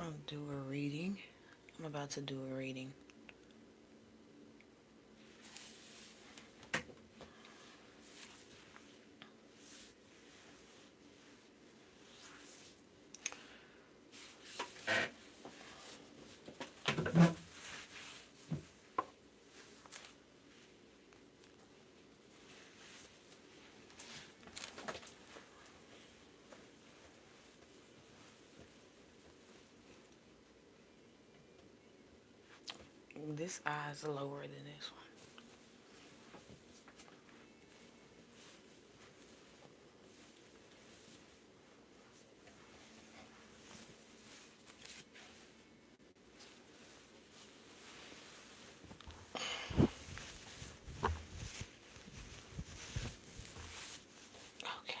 I'll do a reading. I'm about to do a reading. This eye is lower than this one. Okay.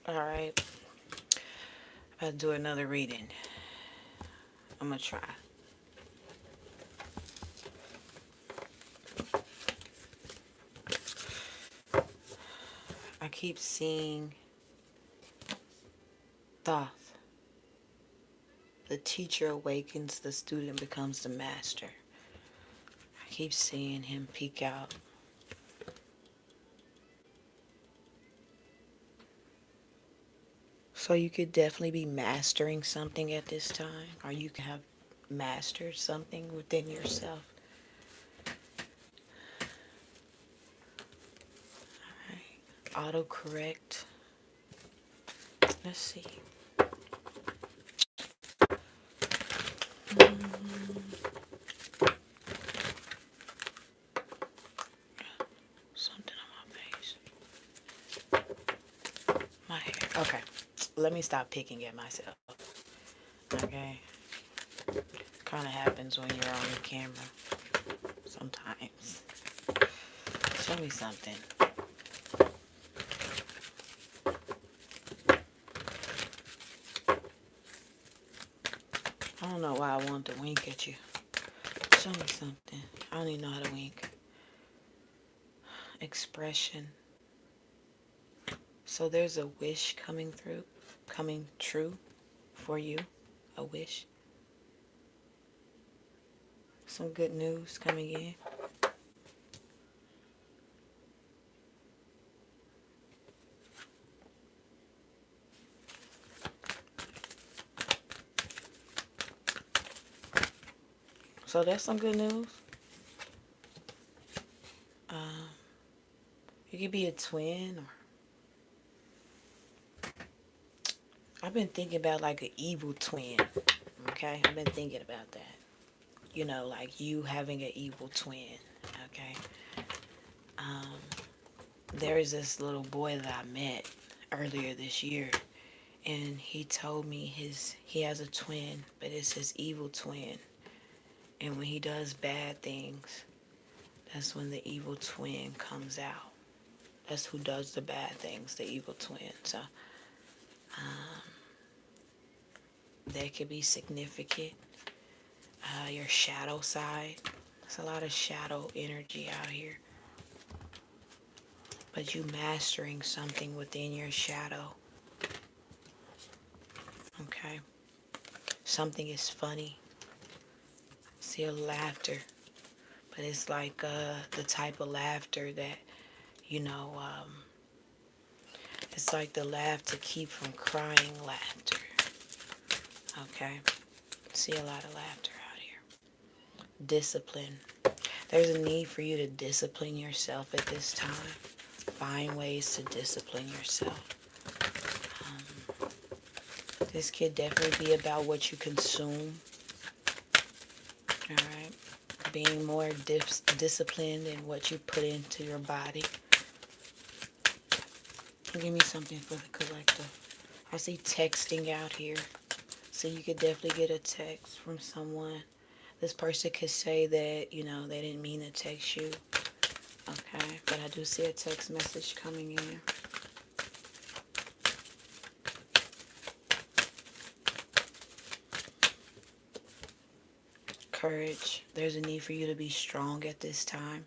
Alright. I'll do another reading. I'm gonna try. I keep seeing Thoth. The teacher awakens, the student becomes the master. I keep seeing him peek out. So you could definitely be mastering something at this time, or you could have mastered something within yourself. Alright, autocorrect. Let's see. Something on my face. My hair. Okay. Let me stop picking at myself. Okay. Kind of happens when you're on the camera. Sometimes. Show me something. I don't know why I want to wink at you. Show me something. I don't even know how to wink. Expression. So there's a wish coming true for you. A wish. Some good news coming in. So that's some good news. You could be a twin, or I've been thinking about like an evil twin. Okay, I've been thinking about that. You know, like you having an evil twin. Okay. There is this little boy that I met earlier this year, and he told me he has a twin, but it's his evil twin. And when he does bad things, that's when the evil twin comes out. That's who does the bad things, the evil twin. So that could be significant. Your shadow side. There's a lot of shadow energy out here. But you mastering something within your shadow. Okay. Something is funny. See a laughter. But it's like the type of laughter that, you know, it's like the laugh to keep from crying laughter. Okay. See a lot of laughter out here. Discipline. There's a need for you to discipline yourself at this time. Find ways to discipline yourself. This could definitely be about what you consume. Alright. Being more disciplined in what you put into your body. Give me something for the collective. I see texting out here. So you could definitely get a text from someone. This person could say that, you know, they didn't mean to text you. Okay. But I do see a text message coming in. courage. There's a need for you to be strong at this time.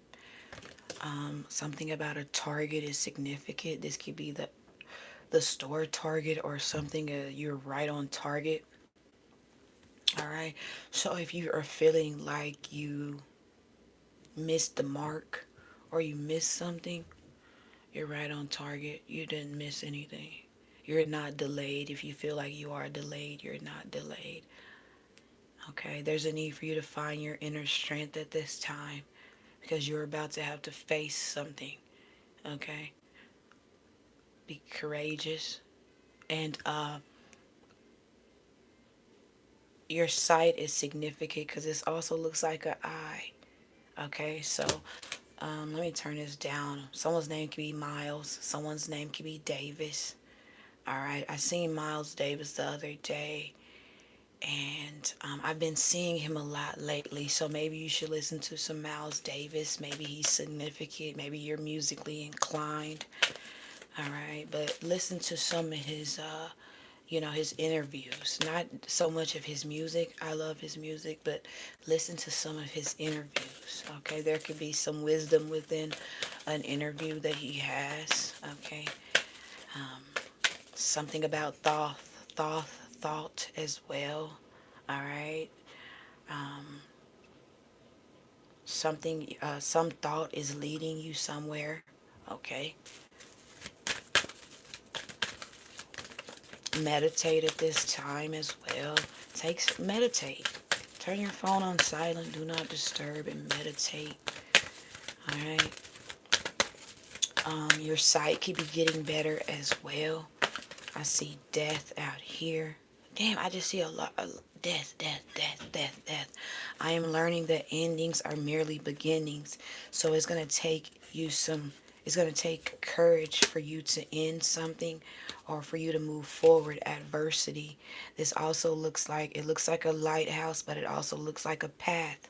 Something about a target is significant. This could be the store target or something. You're right on target. All right. So if you are feeling like you missed the mark or you missed something, you're right on target. You didn't miss anything. You're not delayed. If you feel like you are delayed, you're not delayed. Okay. There's a need for you to find your inner strength at this time because you're about to have to face something. Okay. Be courageous. And your sight is significant because this also looks like an eye. Okay, so let me turn this down. Someone's name could be Miles. Someone's name could be Davis. All right, I seen Miles Davis the other day, and I've been seeing him a lot lately. So maybe you should listen to some Miles Davis. Maybe he's significant. Maybe you're musically inclined. All right, but listen to some of his his interviews. Not so much of his music. I love his music, but listen to some of his interviews. Okay, there could be some wisdom within an interview that he has. Okay, um, something about thought as well. All right, um, some thought is leading you somewhere. Okay, meditate at this time as well. Meditate. Turn your phone on silent, do not disturb, and meditate. All right. Your sight keep be getting better as well. I see death out here. Damn, I just see a lot of death. I am learning that endings are merely beginnings. So it's gonna take you some. It's gonna take courage for you to end something, or for you to move forward. Adversity. This also looks like a lighthouse, but it also looks like a path.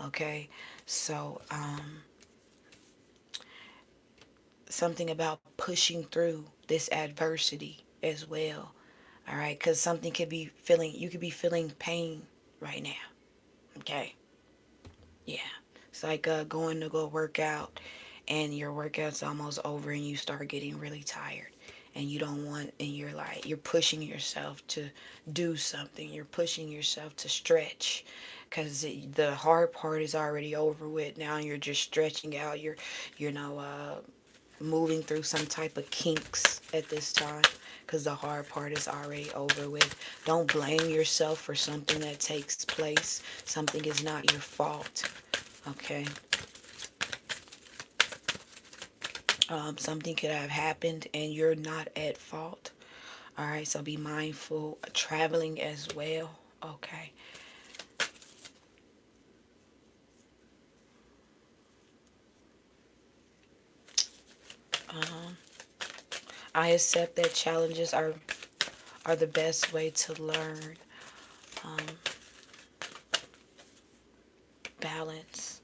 Okay, so something about pushing through this adversity as well. All right, because you could be feeling pain right now. Okay, yeah, it's like going to go work out, and your workout's almost over, and you start getting really tired, and you don't want, and you're pushing yourself to do something. You're pushing yourself to stretch, because the hard part is already over with. Now you're just stretching out. You know, moving through some type of kinks at this time because the hard part is already over with. Don't blame yourself for something that takes place. Something is not your fault. Okay. Something could have happened and you're not at fault. All right. So be mindful. Traveling as well. Okay. Um, I accept that challenges are the best way to learn. Um, balance,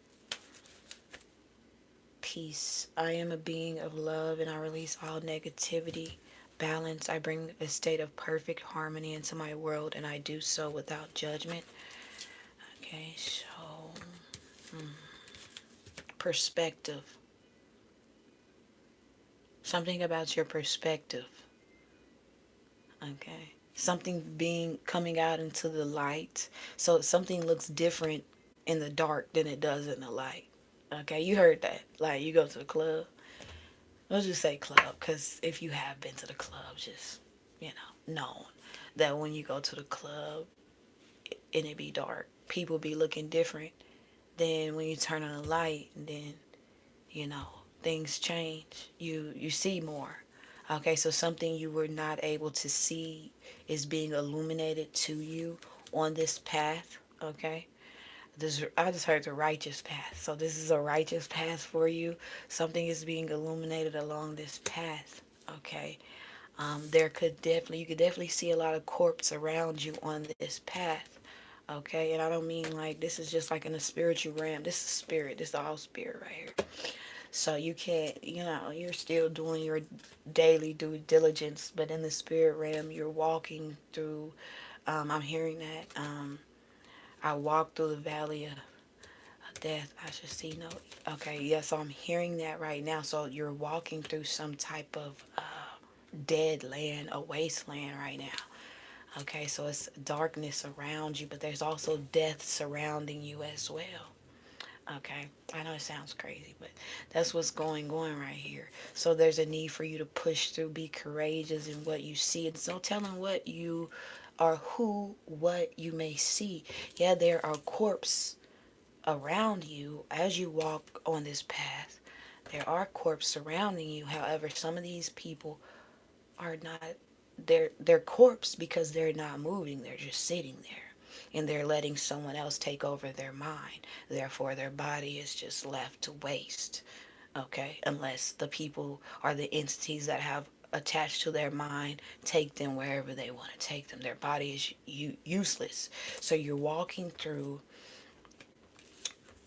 peace. I am a being of love and I release all negativity. Balance. I bring a state of perfect harmony into my world and I do so without judgment. Okay, so hmm, perspective. Something about your perspective. Okay. Something being coming out into the light. So something looks different in the dark than it does in the light. Okay, you heard that. Like you go to the club. Let's just say club, because if you have been to the club, just, known that when you go to the club and it be dark, people be looking different than when you turn on the light, and then, you know, things change. You see more. Okay, so something you were not able to see is being illuminated to you on this path. Okay, I just heard the righteous path. So this is a righteous path for you. Something is being illuminated along this path. Okay. You could definitely see a lot of corpse around you on this path. Okay. And I don't mean like this is just like in the spiritual realm. This is spirit. This is all spirit right here. So you can't, you're still doing your daily due diligence, but in the spirit realm, you're walking through. I'm hearing that. I walk through the valley of death. I should see no. Okay, yeah, so I'm hearing that right now. So you're walking through some type of dead land, a wasteland right now. Okay, so it's darkness around you, but there's also death surrounding you as well. Okay, I know it sounds crazy, but that's what's going on right here. So there's a need for you to push through, be courageous in what you see. It's no telling what you or who, what you may see. Yeah, there are corpses around you as you walk on this path. There are corpses surrounding you. However, some of these people are not, they're corpse because they're not moving. They're just sitting there and they're letting someone else take over their mind. Therefore, their body is just left to waste. Okay, unless the people or the entities that have attached to their mind take them wherever they want to take them. Their body is useless. So you're walking through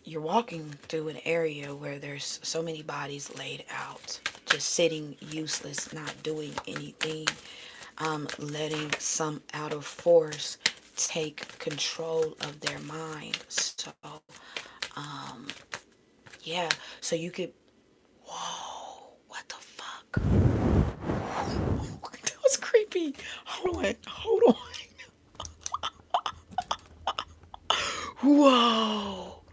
an area where there's so many bodies laid out, just sitting useless, not doing anything, letting some out of force take control of their mind. So, um, yeah, so you could, whoa, what the fuck? That was creepy. Hold on. Whoa.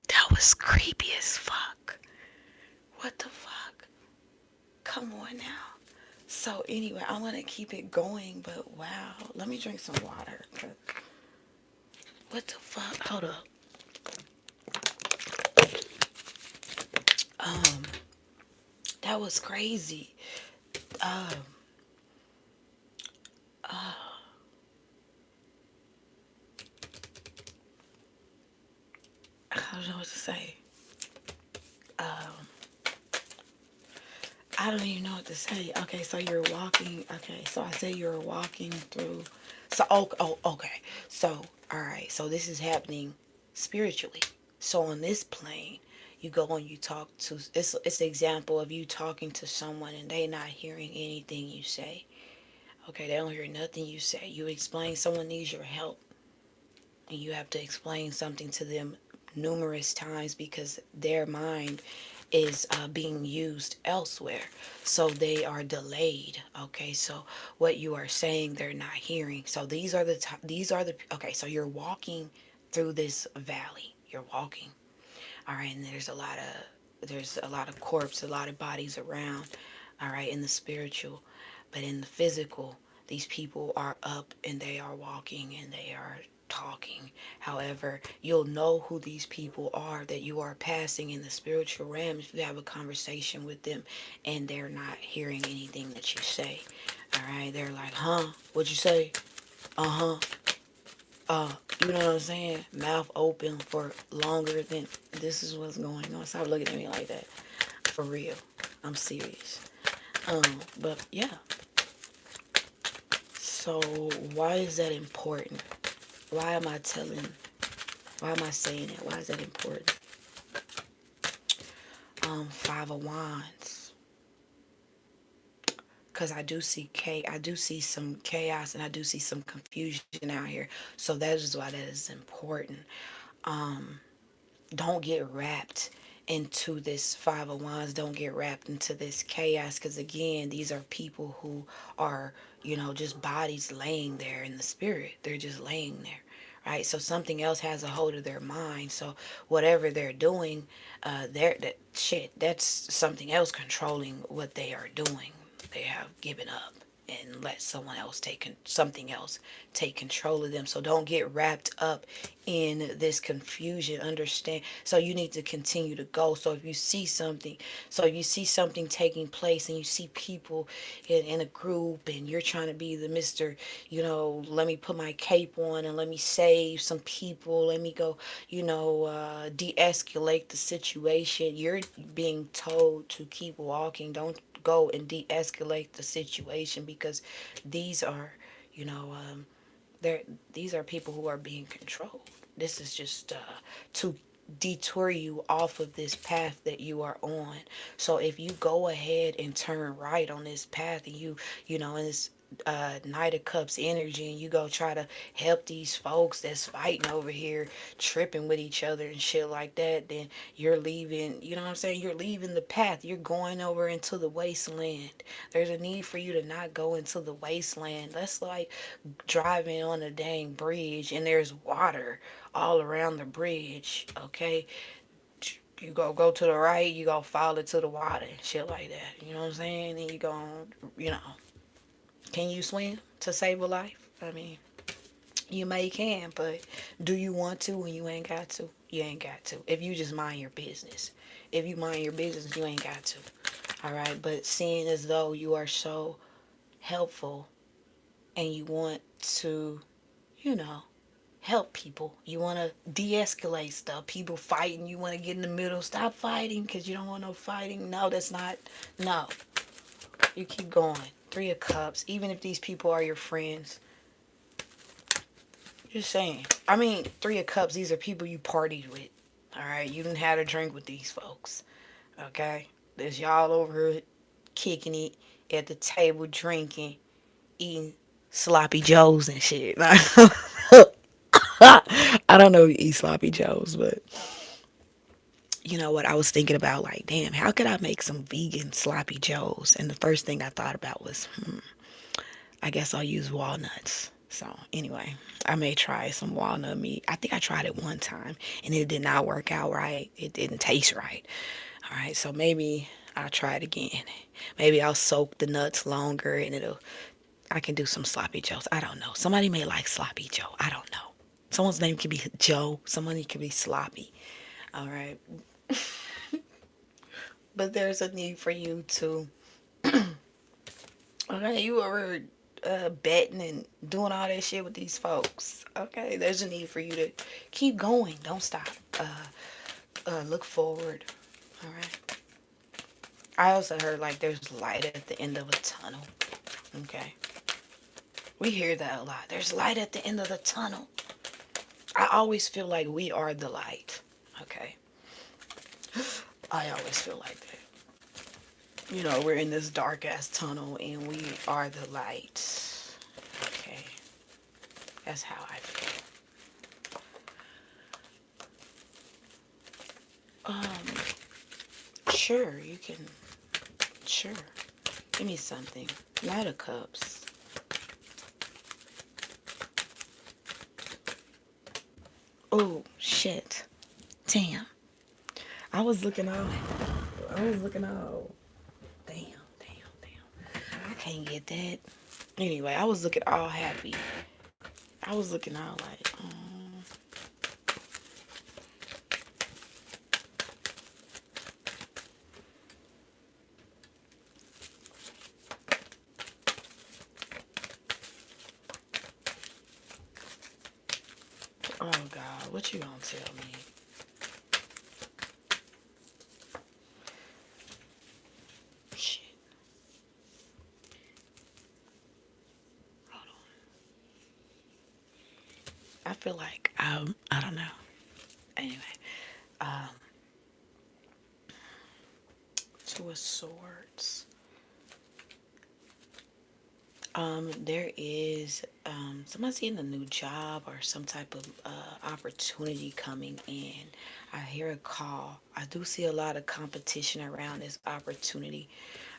That was creepy as fuck. What the fuck? Come on now. So anyway, I'm gonna keep it going, but wow. Let me drink some water. What the fuck? Hold up. Um, that was crazy. Um, I don't know what to say. Um, I don't even know what to say. Okay, so you're walking. Okay, so I say you're walking through. So okay. So all right. So this is happening spiritually. So on this plane, you go and you talk to. It's an example of you talking to someone and they not hearing anything you say. Okay, they don't hear nothing you say. You explain someone needs your help, and you have to explain something to them numerous times because their mind is being used elsewhere, so they are delayed. Okay, so what you are saying they're not hearing. So these are the okay, so you're walking through this valley, you're walking, all right, and there's a lot of corpse, a lot of bodies around, all right, in the spiritual, but in the physical, these people are up and they are walking and they are talking. However, you'll know who these people are that you are passing in the spiritual realm if you have a conversation with them and they're not hearing anything that you say. All right, they're like, huh? What'd you say? Uh-huh. You know what I'm saying? Mouth open for longer than this is what's going on. Stop looking at me like that. For real. I'm serious. But yeah. So why is that important? Why am I telling why am I saying it? Why is that important? Five of Wands. Cause I do see some chaos and I do see some confusion out here. So that is why that is important. Um, don't get wrapped into this Five of Wands. Don't get wrapped into this chaos, because again, these are people who are, just bodies laying there in the spirit. They're just laying there, right? So something else has a hold of their mind. So whatever they're doing, that's something else controlling what they are doing. They have given up and let something else take control of them. So don't get wrapped up in this confusion. Understand? So you need to continue to go. So if you see something taking place and you see people in a group and you're trying to be the Mr., let me put my cape on and let me save some people. Let me go, de-escalate the situation. You're being told to keep walking. Don't go and de-escalate the situation, because these are, you know, they're these are people who are being controlled. This is just to detour you off of this path that you are on. So if you go ahead and turn right on this path, and and Knight of Cups energy, and you go try to help these folks that's fighting over here, tripping with each other and shit like that, then you're leaving, you know what I'm saying? You're leaving the path. You're going over into the wasteland. There's a need for you to not go into the wasteland. That's like driving on a dang bridge and there's water all around the bridge, okay? You go to the right, you go fall into the water and shit like that. You know what I'm saying? And you go, you know, can you swim to save a life? I mean, you may can, but do you want to when you ain't got to? You ain't got to. If you just mind your business. If you mind your business, you ain't got to. All right, but seeing as though you are so helpful and you want to, you know, help people. You want to de-escalate stuff. People fighting, you want to get in the middle. Stop fighting because you don't want no fighting. No, that's not. No. You keep going. Three of Cups. Even if these people are your friends. Just saying. I mean, Three of Cups, these are people you partied with. Alright? You didn't have a drink with these folks. Okay? There's y'all over here kicking it at the table, drinking, eating sloppy joes and shit. I don't know if you eat sloppy joes, but you know what? I was thinking about, like, damn, how could I make some vegan sloppy joes? And the first thing I thought about was, I guess I'll use walnuts. So anyway, I may try some walnut meat. I think I tried it one time and it did not work out right. It didn't taste right. All right, so maybe I'll try it again. Maybe I'll soak the nuts longer and I can do some sloppy joes. I don't know. Somebody may like sloppy joe. I don't know. Someone's name could be Joe. Somebody could be sloppy. All right. But there's a need for you to, okay, you were betting and doing all that shit with these folks. Okay, there's a need for you to keep going. Don't stop. Look forward. All right. I also heard like there's light at the end of a tunnel. Okay. We hear that a lot. There's light at the end of the tunnel. I always feel like we are the light. Okay. I always feel like that. You know, we're in this dark ass tunnel and we are the light. Okay. That's how I feel. Sure, you can. Sure. Give me something. Knight of Cups. Oh, shit. Damn. I was looking all. Damn, damn, damn. I can't get that. Anyway, I was looking all happy. I was looking all like, oh God, what you gonna tell me? Shit. Hold on. I feel like I don't know. Anyway, um, Two of Swords. There is someone's getting a new job or some type of opportunity coming in. I hear a call. I do see a lot of competition around this opportunity.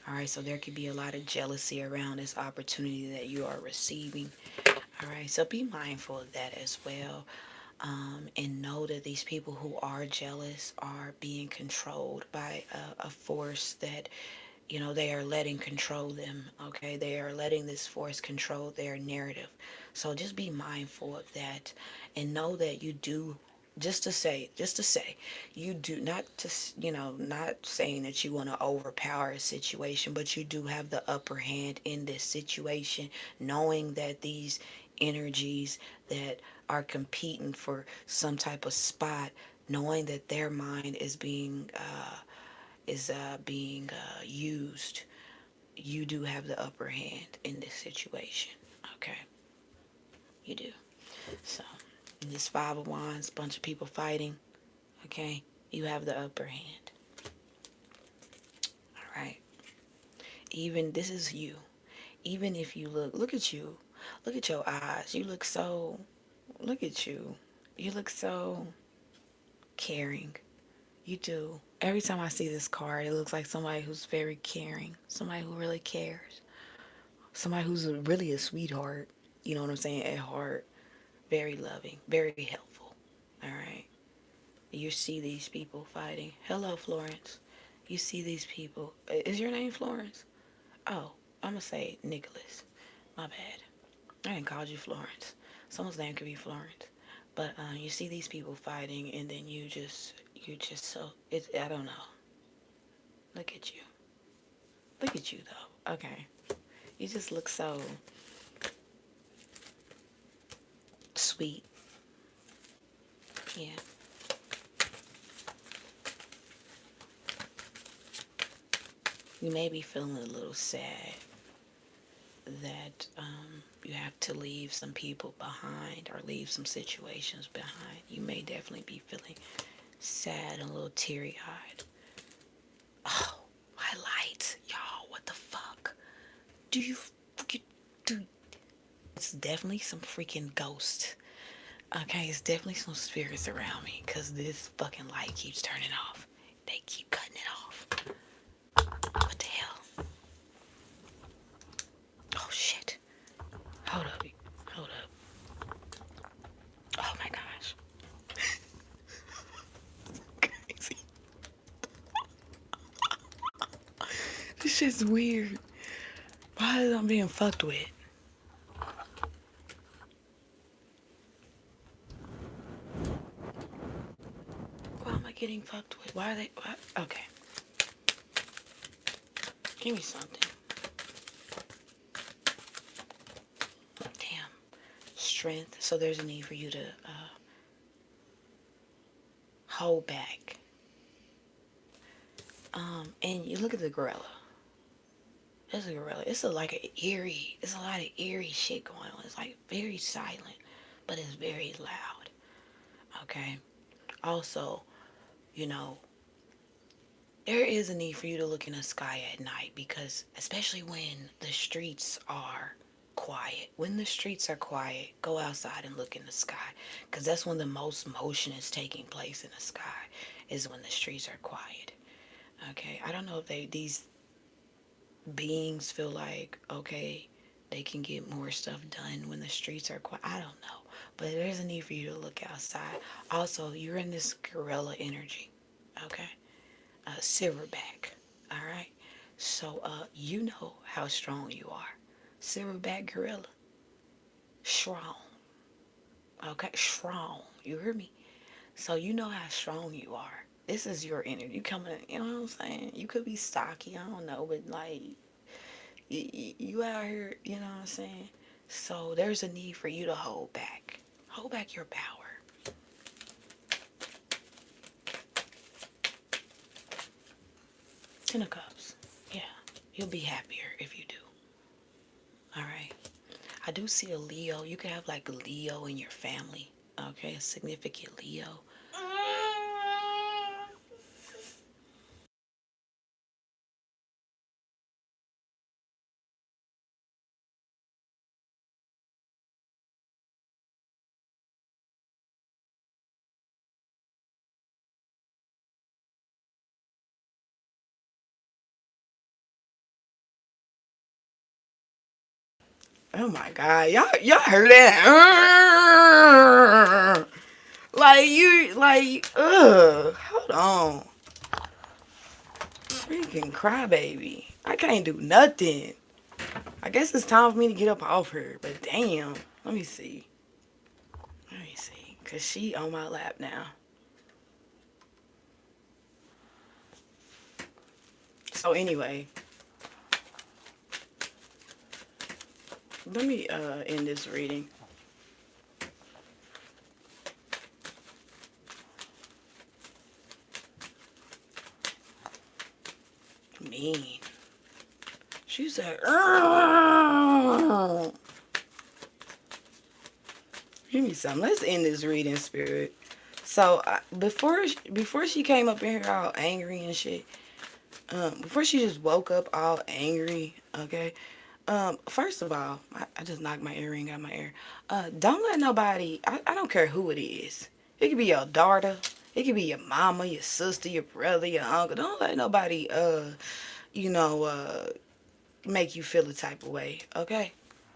All right, so there could be a lot of jealousy around this opportunity that you are receiving. All right, so be mindful of that as well. And know that these people who are jealous are being controlled by a force that, you know, they are letting control them. Okay, they are letting this force control their narrative. So just be mindful of that and know that you do, just to say you do not, to you know, not saying that you want to overpower a situation, but you do have the upper hand in this situation, knowing that these energies that are competing for some type of spot, knowing that their mind is being used. You do have the upper hand in this situation. Okay, you do. So, in this Five of Wands, bunch of people fighting. Okay, you have the upper hand. All right. Even this is you. even if you look at you. Look at your eyes. You look so, look at you. You look so caring. You do. Every time I see this card, it looks like somebody who's very caring. Somebody who really cares. Somebody who's really a sweetheart. You know what I'm saying? At heart. Very loving. Very helpful. All right. You see these people fighting. Hello, Florence. You see these people. Is your name Florence? Oh, I'm going to say Nicholas. My bad. I didn't call you Florence. Someone's name could be Florence. But you see these people fighting, and then you just so, it's, I don't know. Look at you. Look at you, though. Okay. You just look so sweet. Yeah. You may be feeling a little sad that you have to leave some people behind or leave some situations behind. You may definitely be feeling sad and a little teary-eyed. Oh, highlights. Y'all, what the fuck? Do you fucking do? It's definitely some freaking ghost. Okay, it's definitely some spirits around me because this fucking light keeps turning off. They keep cutting it off. What the hell? Oh shit. Hold up. Hold up. Oh my gosh. Crazy. This shit's weird. Why is I'm being fucked with? Why am I getting fucked with? Why are they? Why? Okay. Give me something. Damn. Strength. So there's a need for you to hold back. And you look at the gorilla. There's a gorilla. It's like an eerie. It's a lot of eerie shit going on. It's like very silent, but it's very loud. Okay. Also, you know, there is a need for you to look in the sky at night because, especially when the streets are quiet. When the streets are quiet, go outside and look in the sky because that's when the most motion is taking place in the sky. Is when the streets are quiet. Okay. I don't know if these beings feel like, okay, they can get more stuff done when the streets are quiet. I don't know. But there's a need for you to look outside. Also, you're in this gorilla energy. Okay? Silverback. Alright? So, you know how strong you are. Silverback gorilla. Strong. Okay? Strong. You hear me? So, you know how strong you are. This is your energy. You coming, you know what I'm saying? You could be stocky, I don't know, but like, you out here, you know what I'm saying? So there's a need for you to hold back. Hold back your power. Ten of Cups. Yeah. You'll be happier if you do. Alright. I do see a Leo. You could have like a Leo in your family. Okay, a significant Leo. Oh my god, y'all heard that? Like you like hold on. Freaking crybaby. I can't do nothing. I guess it's time for me to get up off her, but damn. Let me see. Let me see. Cause she on my lap now. So anyway. Let me end this reading. Mean. She said, "Argh." Give me some. Let's end this reading, spirit. So before she came up in here all angry and shit, before she just woke up all angry, okay, First of all, I just knocked my earring out my ear. Don't let nobody, I don't care who it is. It could be your daughter. It could be your mama, your sister, your brother, your uncle. Don't let nobody, you know, make you feel a type of way. Okay?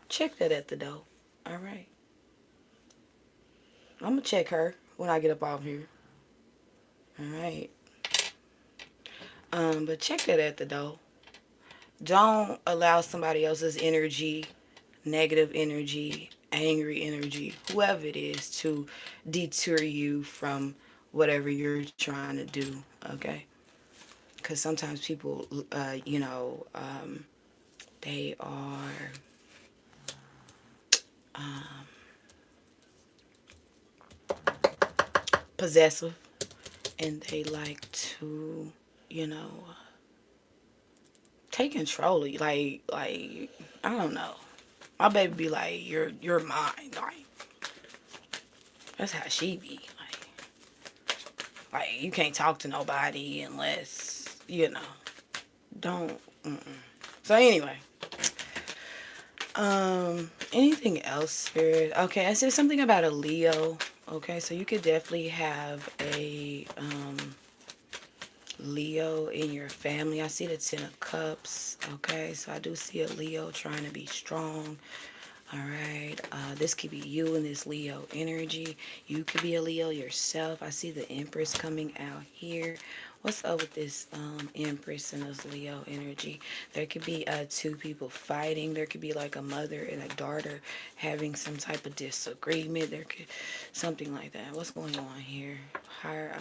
Check that at the door. All right. I'm gonna check her when I get up off here. All right. But check that at the door. Don't allow somebody else's energy, negative energy, angry energy, whoever it is, to deter you from whatever you're trying to do. Okay? Because sometimes people, they are um, possessive and they like to, you know, take control of you. Like I don't know. My baby be like, you're mine. Like that's how she be. Like you can't talk to nobody unless don't. Mm-mm. So anyway, anything else, Spirit? Okay, I said something about a Leo. Okay, so you could definitely have a Leo in your family. I see the Ten of Cups. Okay, so I do see a Leo trying to be strong. All right, this could be you in this Leo energy. You could be a Leo yourself. I see the Empress coming out here. What's up with this Empress and this Leo energy? There could be two people fighting. There could be like a mother and a daughter having some type of disagreement. There could something like that. What's going on here? Higher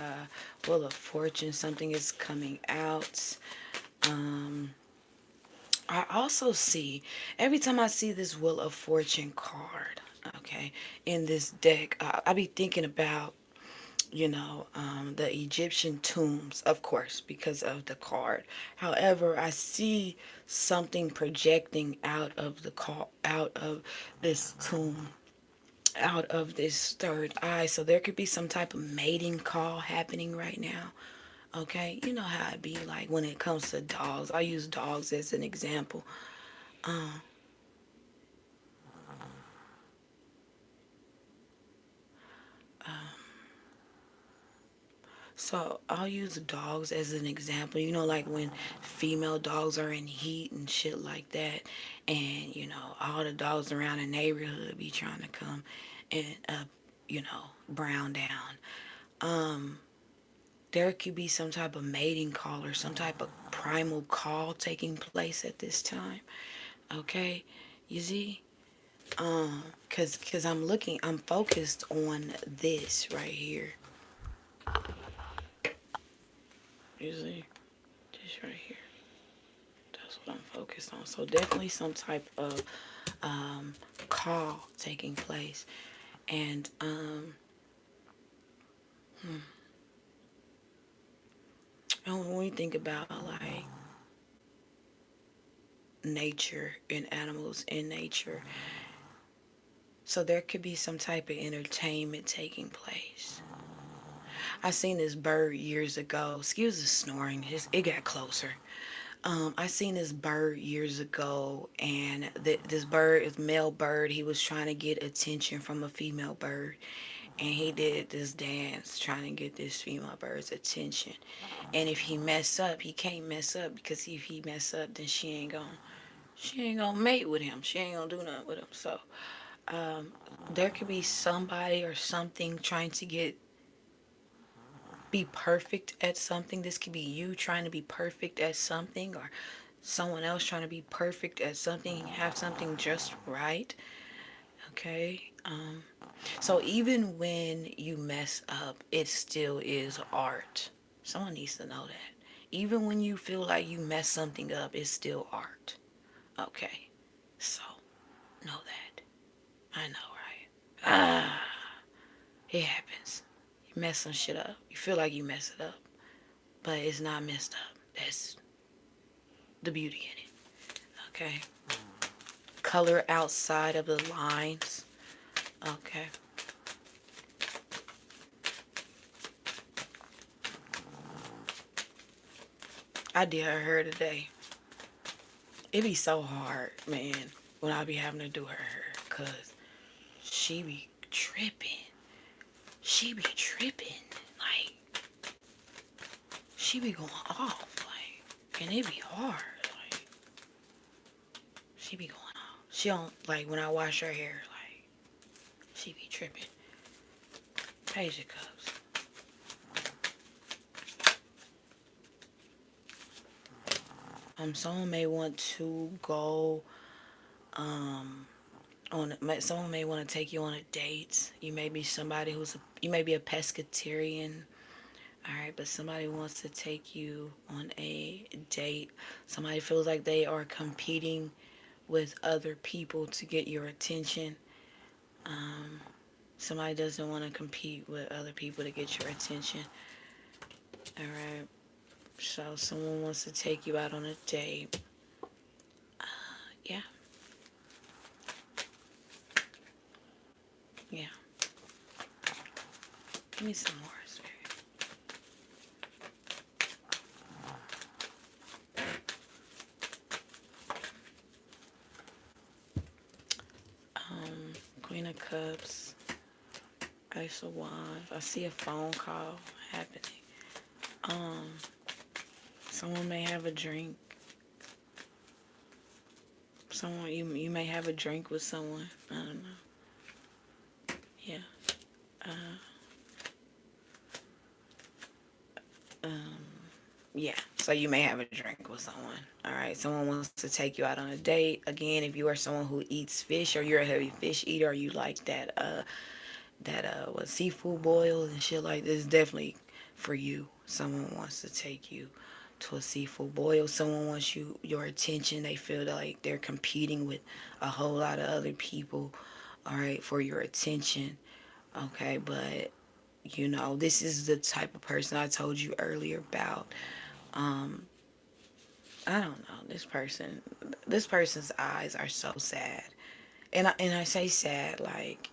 Wheel of Fortune. Something is coming out. I also see, every time I see this Wheel of Fortune card, okay, in this deck, I be thinking about, the Egyptian tombs, of course, because of the card. However, I see something projecting out of this tomb, out of this third eye. So there could be some type of mating call happening right now. Okay, you know how it be like when it comes to dogs. I use dogs as an example. Um, So I'll use dogs as an example. You know, like when female dogs are in heat and shit like that, and all the dogs around the neighborhood be trying to come and brown down. Um, there could be some type of mating call or some type of primal call taking place at this time. Okay, you see, cause I'm focused on this right here. You see, this right here. That's what I'm focused on. So definitely some type of call taking place. And when we think about like nature and animals in nature, so there could be some type of entertainment taking place. I seen this bird years ago. Excuse the snoring. It got closer. I seen this bird years ago, and this bird is male bird. He was trying to get attention from a female bird, and he did this dance trying to get this female bird's attention. And if he mess up, he can't mess up because if he mess up, then she ain't gonna mate with him. She ain't gonna do nothing with him. So um, there could be somebody or something trying to be perfect at something. This could be you trying to be perfect at something, or someone else trying to be perfect at something, have something just right. Okay. So even when you mess up, it still is art. Someone needs to know that. Even when you feel like you mess something up, it's still art. Okay. So know that. I know, right? Ah, it happens. You mess some shit up. You feel like you mess it up, but it's not messed up. That's the beauty in it. Okay. Color outside of the lines. Okay. I did her today. it be so hard, man, when I be having to do her hair, cause she be tripping. She be tripping. Like, she be going off. Like, and it be hard. Like, she be going off. She don't, like, when I wash her hair, like, she be tripping. Page of Cups. Someone may want to go, someone may want to take you on a date. You may be somebody you may be a pescatarian. All right, but somebody wants to take you on a date. Somebody feels like they are competing with other people to get your attention. Somebody doesn't want to compete with other people to get your attention. All right, so someone wants to take you out on a date. Yeah, yeah. Give me some more, Spirit. Queen of Cups, Ace of Wands. I see a phone call happening. Someone may have a drink. Someone you may have a drink with someone. I don't know. Yeah. Yeah. So you may have a drink with someone. All right. Someone wants to take you out on a date. Again, if you are someone who eats fish, or you're a heavy fish eater, or you like what seafood boils and shit like this, definitely for you. Someone wants to take you to a seafood boil. Someone wants your attention. They feel like they're competing with a whole lot of other people, all right, for your attention. Okay, but this is the type of person I told you earlier about. I don't know, this person's eyes are so sad. And I say sad, like,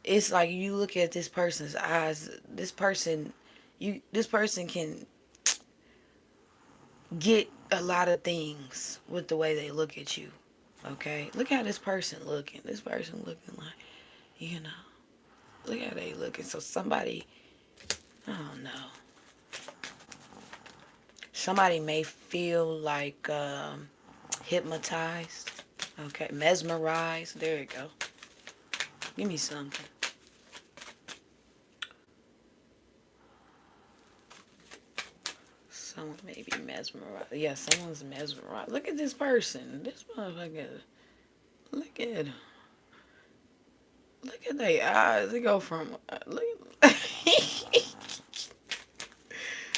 it's like you look at this person's eyes, this person can get a lot of things with the way they look at you. Okay? Look how this person looking. This person looking like, you know, look how they looking. So somebody, I don't know. Somebody may feel like hypnotized. Okay, mesmerized. There you go. Give me something. Someone may be mesmerized. Yeah, someone's mesmerized. Look at this person. This motherfucker. Look at him. Look at their eyes. They go from look.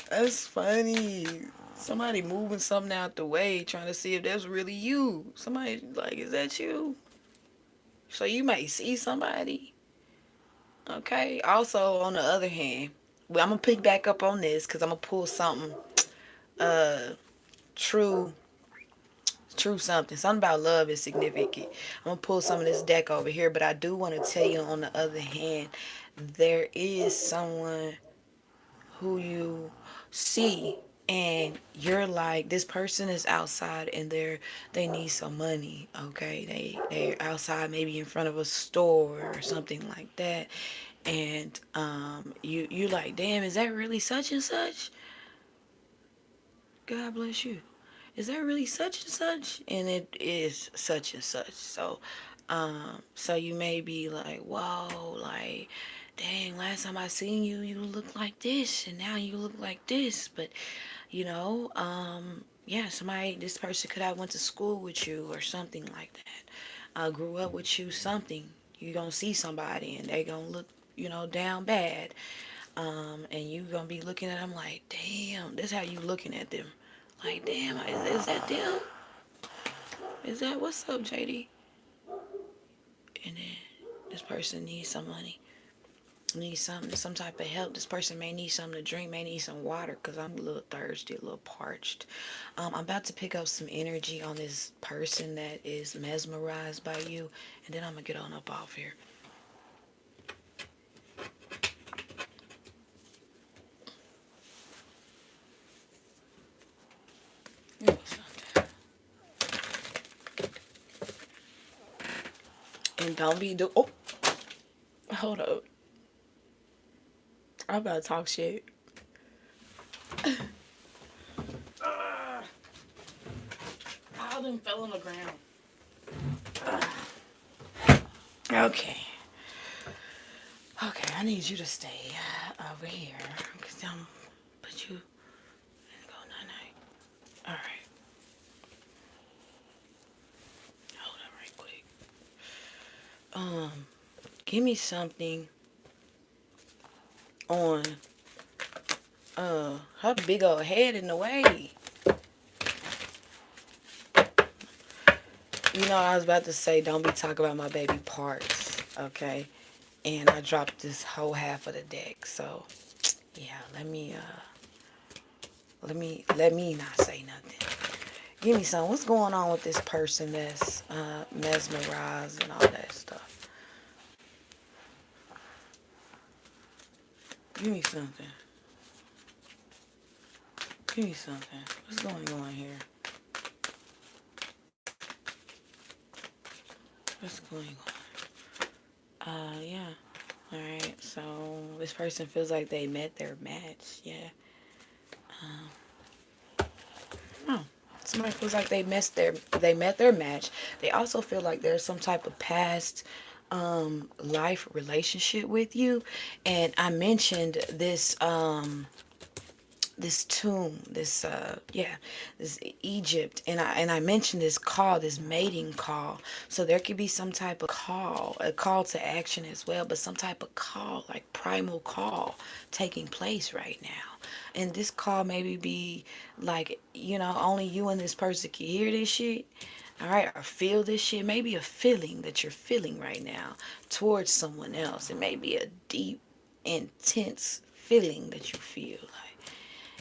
That's funny. Somebody moving something out the way, trying to see if that's really you. Somebody like, is that you? So you might see somebody. Okay. Also, on the other hand, well, I'm gonna pick back up on this because I'm gonna pull something. True. True something about love is significant. I'm gonna pull some of this deck over here, but I do want to tell you, on the other hand, there is someone who you see and you're like, this person is outside and they need some money. Okay, they're outside, maybe in front of a store or something like that, and you like, damn, is that really such and such? God bless you. Is that really such and such? And it is such and such. So you may be like, whoa, like, dang, last time I seen you, you look like this, and now you look like this. But, yeah, this person could have went to school with you or something like that. Grew up with you, something. You gonna see somebody, and they gonna look, down bad. And you gonna be looking at them like, damn, this how you looking at them. Like, damn, is that them? Is that, what's up, JD? And then this person needs some money, needs some type of help. This person may need something to drink, may need some water, because I'm a little thirsty, a little parched. I'm about to pick up some energy on this person that is mesmerized by you, and then I'm going to get on up off here. Don't be do. Oh, hold up. I'm about to talk shit. All them fell on the ground. Okay. Okay, I need you to stay over here. Because I'm put you and go night night. Alright. Hold on right quick. Give me something on her big old head in the way. You know, I was about to say don't be talking about my baby parts, okay? And I dropped this whole half of the deck, so yeah, let me not say nothing. Give me some. What's going on with this person that's mesmerized and all that stuff? Give me something. Give me something. What's going on here? What's going on? Yeah. Alright, so this person feels like they met their match. Yeah. Oh. Somebody feels like they met their match. They also feel like there's some type of past life relationship with you. And I mentioned this tomb, this Egypt, and I mentioned this call, this mating call. So there could be some type of call, a call to action as well, but some type of call, like primal call, taking place right now. And this call maybe be like, only you and this person can hear this shit. All right, or feel this shit. Maybe a feeling that you're feeling right now towards someone else. It may be a deep, intense feeling that you feel like.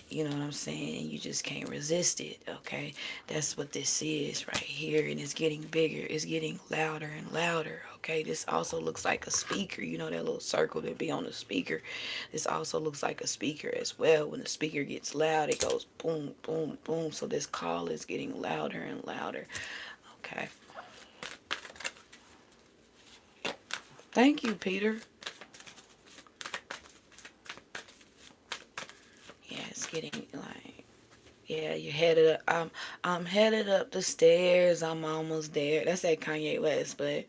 You know what I'm saying? You just can't resist it, okay? That's what this is right here, and it's getting bigger. It's getting louder and louder, okay? This also looks like a speaker. You know that little circle that be on the speaker? This also looks like a speaker as well. When the speaker gets loud, it goes boom, boom, boom. So this call is getting louder and louder, okay? Thank you, Peter. Yeah, it's getting like, yeah, you're headed up. I'm headed up the stairs. I'm almost there. That's that Kanye West, but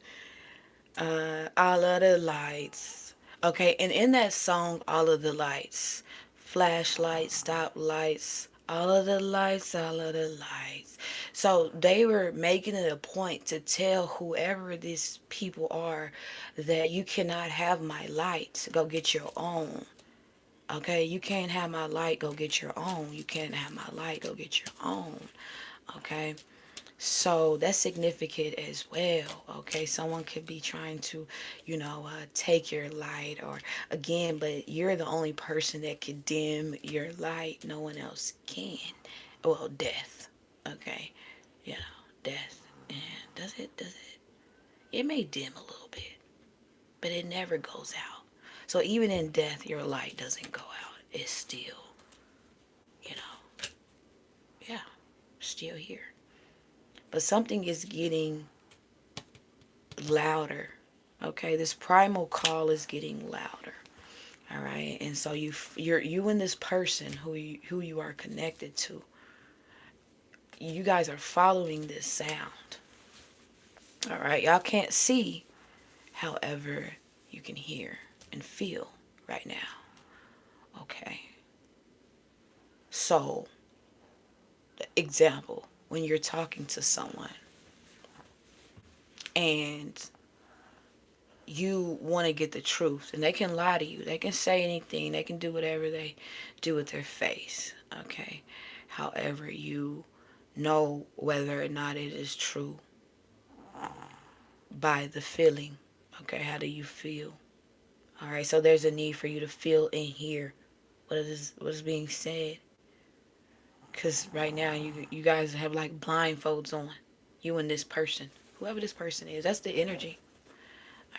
all of the lights. Okay, and in that song, all of the lights, flashlights, stop lights, all of the lights. So they were making it a point to tell whoever these people are that you cannot have my lights. Go get your own. Okay, you can't have my light, go get your own. You can't have my light, go get your own. Okay, so that's significant as well. Okay, someone could be trying to, take your light, or again, but you're the only person that can dim your light. No one else can. Well, death. Okay, death. And does it? It may dim a little bit, but it never goes out. So even in death, your light doesn't go out. It's still, you know, yeah, still here. But something is getting louder. Okay, this primal call is getting louder. All right, and so you and this person who you are connected to, you guys are following this sound. All right, y'all can't see, however, you can hear and feel right now. Okay. So, example, when you're talking to someone and you want to get the truth, and they can lie to you, they can say anything, they can do whatever they do with their face, okay? However, you know whether or not it is true by the feeling, okay? How do you feel? All right, so there's a need for you to feel and hear what is being said. Because right now, you guys have like blindfolds on. You and this person. Whoever this person is. That's the energy.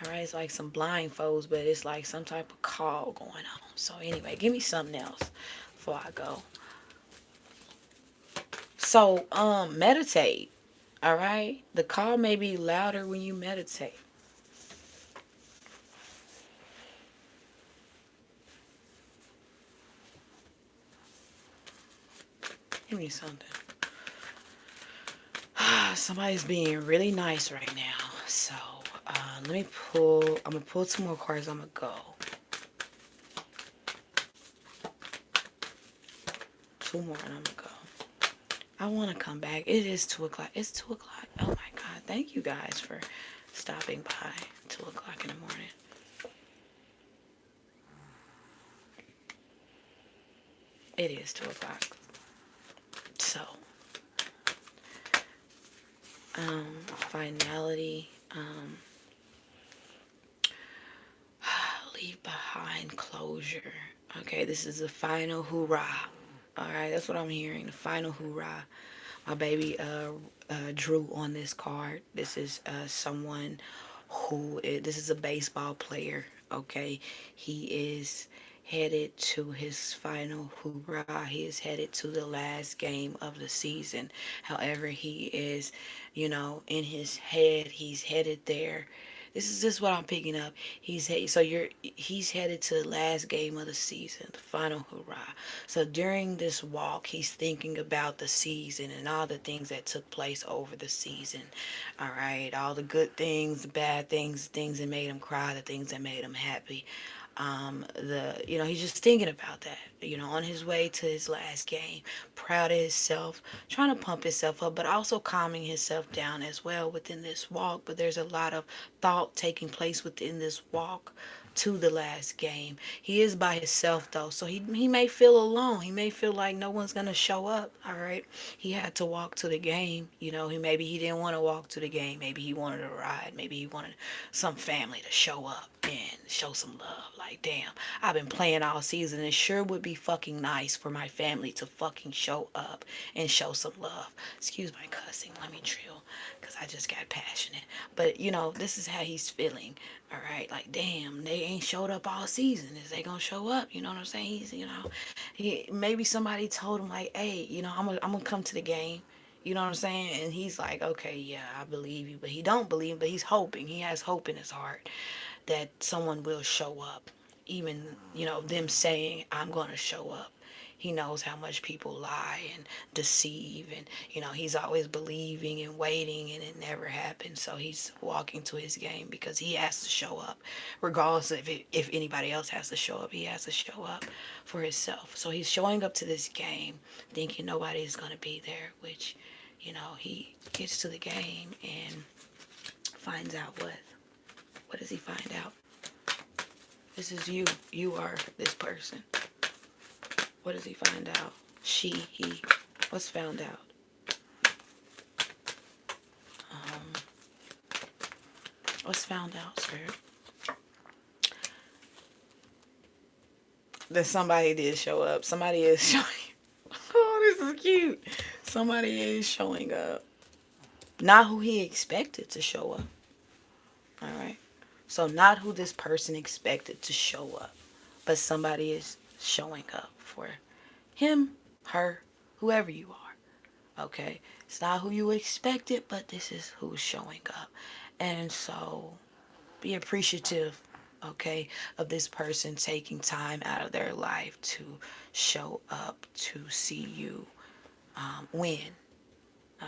Alright, it's like some blindfolds, but it's like some type of call going on. So anyway, give me something else before I go. So, meditate. Alright? The call may be louder when you meditate. Give me something. Somebody's being really nice right now. So let me pull. I'm gonna pull two more cards. I'm gonna go. Two more and I'm gonna go. I want to come back. It is 2 o'clock. It's 2 o'clock. Oh my God. Thank you guys for stopping by. 2 o'clock in the morning. It is 2 o'clock. So, finality. Leave behind closure. Okay, this is the final hoorah. All right, that's what I'm hearing. The final hoorah. My baby drew on this card. This is someone this is a baseball player. Okay, he is headed to his final hoorah. He is headed to the last game of the season. However, he is, in his head, he's headed there. This is just what I'm picking up. He's headed to the last game of the season, the final hurrah. So during this walk, he's thinking about the season and all the things that took place over the season. All right, all the good things, the bad things, things that made him cry, the things that made him happy. He's just thinking about that, on his way to his last game, proud of himself, trying to pump himself up, but also calming himself down as well within this walk. But there's a lot of thought taking place within this walk to the last game. He is by himself though, so he may feel alone. He may feel like no one's gonna show up. All right, he had to walk to the game. He didn't want to walk to the game. Maybe he wanted to ride. Maybe he wanted some family to show up and show some love. Like, damn, I've been playing all season. It sure would be fucking nice for my family to fucking show up and show some love. Excuse my cussing. Let me chill, because I just got passionate. But, this is how he's feeling. All right, like, damn, they ain't showed up all season. Is they gonna show up? You know what I'm saying? Maybe somebody told him, like, hey, I'm gonna come to the game. You know what I'm saying? And he's like, okay, yeah, I believe you. But he don't believe, but he's hoping. He has hope in his heart that someone will show up. Even, them saying, I'm going to show up. He knows how much people lie and deceive. And, he's always believing and waiting, and it never happens. So he's walking to his game because he has to show up. Regardless of if anybody else has to show up, he has to show up for himself. So he's showing up to this game thinking nobody is going to be there, which, he gets to the game and finds out what. What does he find out? This is you. You are this person. What does he find out? She, he. What's found out? What's found out, sir? That somebody did show up. Somebody is showing. Oh, this is cute. Somebody is showing up. Not who he expected to show up. All right. So not who this person expected to show up, but somebody is showing up for him, her, whoever you are. Okay. It's not who you expected, but this is who's showing up. And so be appreciative, okay, of this person taking time out of their life to show up to see you win.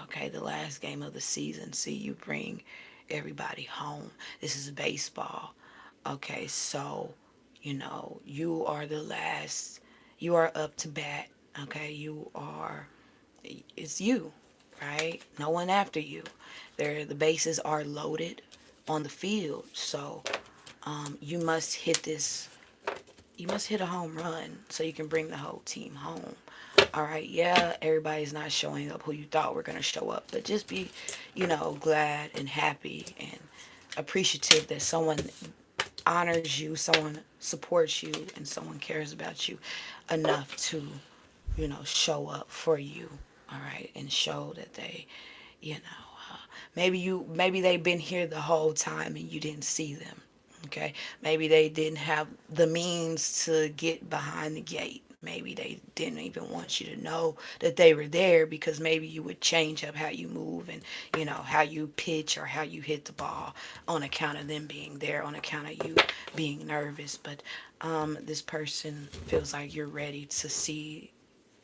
Okay, the last game of the season. See you bring everybody home. This is baseball. Okay, so, you are the last. You are up to bat. Okay, it's you, right? No one after you. The bases are loaded on the field. So, you must hit this. You must hit a home run so you can bring the whole team home. All right, yeah, everybody's not showing up who you thought were going to show up, but just be, glad and happy and appreciative that someone honors you, someone supports you, and someone cares about you enough to, show up for you. All right, and show that they, maybe they've been here the whole time and you didn't see them. Okay, maybe they didn't have the means to get behind the gate. Maybe they didn't even want you to know that they were there, because maybe you would change up how you move and, how you pitch or how you hit the ball on account of them being there, on account of you being nervous. But this person feels like you're ready to see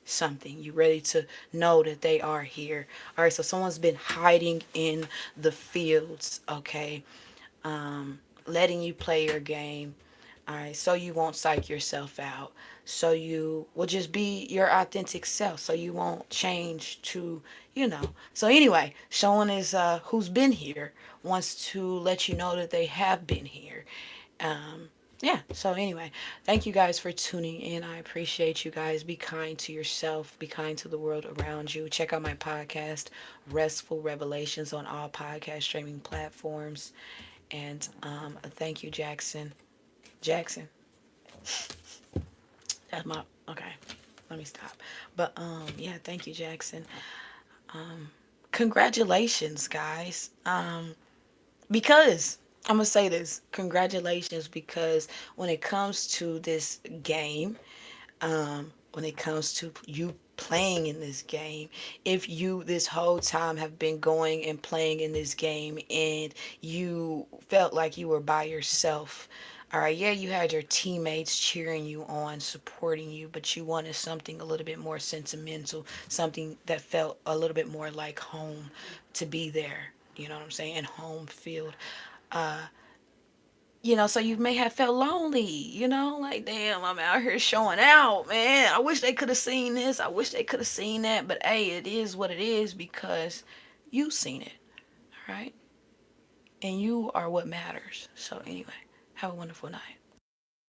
something. You're ready to know that they are here. All right, so someone's been hiding in the fields, okay? Letting you play your game. All right, so you won't psych yourself out. So you will just be your authentic self. So you won't change to, you know. So anyway, showing is who's been here wants to let you know that they have been here. Um, yeah, so anyway, thank you guys for tuning in. I appreciate you guys. Be kind to yourself, be kind to the world around you. Check out my podcast, Restful Revelations, on all podcast streaming platforms. And thank you, Jackson. Jackson, that's my okay. Let me stop. But yeah, thank you, Jackson. Congratulations, guys. Because I'm gonna say this, congratulations, because when it comes to this game, when it comes to you playing in this game, if you this whole time have been going and playing in this game and you felt like you were by yourself, all right, yeah, you had your teammates cheering you on, supporting you, but you wanted something a little bit more sentimental, something that felt a little bit more like home, to be there, you know what I'm saying, home field. So you may have felt lonely, like, damn, I'm out here showing out, man. I wish they could have seen this. I wish they could have seen that. But hey, it is what it is because you've seen it, all right? And you are what matters. So anyway, have a wonderful night.